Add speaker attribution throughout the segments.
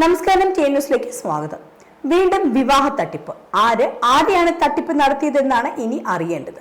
Speaker 1: നമസ്കാരം, ന്യൂസിലേക്ക് സ്വാഗതം. വീണ്ടും വിവാഹ തട്ടിപ്പ്. ആരെയാണ് തട്ടിപ്പ് നടത്തിയതെന്നാണ് ഇനി അറിയേണ്ടത്.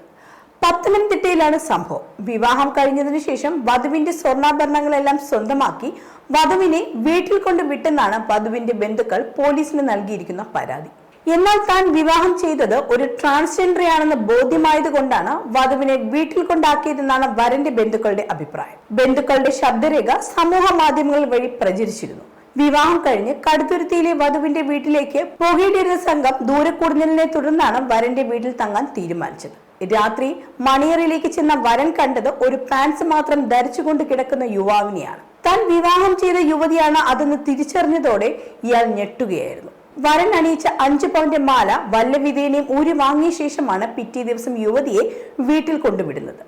Speaker 1: പത്തനംതിട്ടയിലാണ് സംഭവം. വിവാഹം കഴിഞ്ഞതിനു ശേഷം വധുവിന്റെ സ്വർണ്ണാഭരണങ്ങളെല്ലാം സ്വന്തമാക്കി വധുവിനെ വീട്ടിൽ കൊണ്ട് വിട്ടെന്നാണ് വധുവിന്റെ ബന്ധുക്കൾ പോലീസിന് നൽകിയിരിക്കുന്ന പരാതി. എന്നാൽ താൻ വിവാഹം ചെയ്തത് ഒരു ട്രാൻസ്ജെൻഡറെയാണെന്ന് ബോധ്യമായത് കൊണ്ടാണ് വധുവിനെ വീട്ടിൽ കൊണ്ടാക്കിയതെന്നാണ് വരന്റെ ബന്ധുക്കളുടെ അഭിപ്രായം. ബന്ധുക്കളുടെ ശബ്ദരേഖ സമൂഹ മാധ്യമങ്ങൾ വഴി പ്രചരിച്ചിരുന്നു. വിവാഹം കഴിഞ്ഞ് കടുത്തുരുത്തിയിലെ വധുവിന്റെ വീട്ടിലേക്ക് പുകയിടിരുന്ന സംഘം ദൂരെ കൂടുന്നതിനെ തുടർന്നാണ് വരന്റെ വീട്ടിൽ തങ്ങാൻ തീരുമാനിച്ചത്. രാത്രി മണിയറയിലേക്ക് ചെന്ന വരൻ കണ്ടത് ഒരു പാൻസ് മാത്രം ധരിച്ചുകൊണ്ട് കിടക്കുന്ന യുവാവിനെയാണ്. താൻ വിവാഹം ചെയ്ത യുവതിയാണ് അതെന്ന് തിരിച്ചറിഞ്ഞതോടെ ഇയാൾ ഞെട്ടുകയായിരുന്നു. വരൻ അണിയിച്ച 5 പവന്റെ മാല വല്ലവിധേനയും ഊരി വാങ്ങിയ ശേഷമാണ് പിറ്റേ ദിവസം യുവതിയെ വീട്ടിൽ കൊണ്ടുവിടുന്നത്.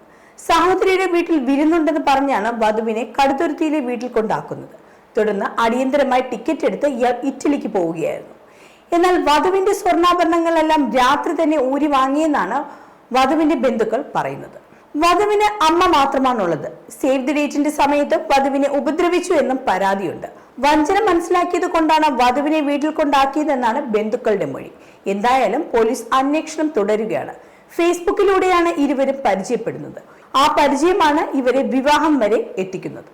Speaker 1: സഹോദരിയുടെ വീട്ടിൽ വിരുന്നുണ്ടെന്ന് പറഞ്ഞാണ് വധുവിനെ കടുത്തുരുത്തിയിലെ വീട്ടിൽ കൊണ്ടാക്കുന്നത്. തുടർന്ന് അടിയന്തരമായി ടിക്കറ്റ് എടുത്ത് ഇയാൾ ഇറ്റലിക്ക് പോവുകയായിരുന്നു. എന്നാൽ വധുവിന്റെ സ്വർണ്ണാഭരണങ്ങളെല്ലാം രാത്രി തന്നെ ഊരി വാങ്ങിയെന്നാണ് വധുവിന്റെ ബന്ധുക്കൾ പറയുന്നത്. വധുവിന് അമ്മ മാത്രമാണുള്ളത്. സേവ് ദി ഡേറ്റിന്റെ സമയത്ത് വധുവിനെ ഉപദ്രവിച്ചു എന്നും പരാതിയുണ്ട്. വഞ്ചന മനസ്സിലാക്കിയത് കൊണ്ടാണ് വധുവിനെ വീട്ടിൽ കൊണ്ടാക്കിയതെന്നാണ് ബന്ധുക്കളുടെ മൊഴി. എന്തായാലും പോലീസ് അന്വേഷണം തുടരുകയാണ്. ഫേസ്ബുക്കിലൂടെയാണ് ഇരുവരും പരിചയപ്പെടുന്നത്. ആ പരിചയമാണ് ഇവരെ വിവാഹം വരെ എത്തിക്കുന്നത്.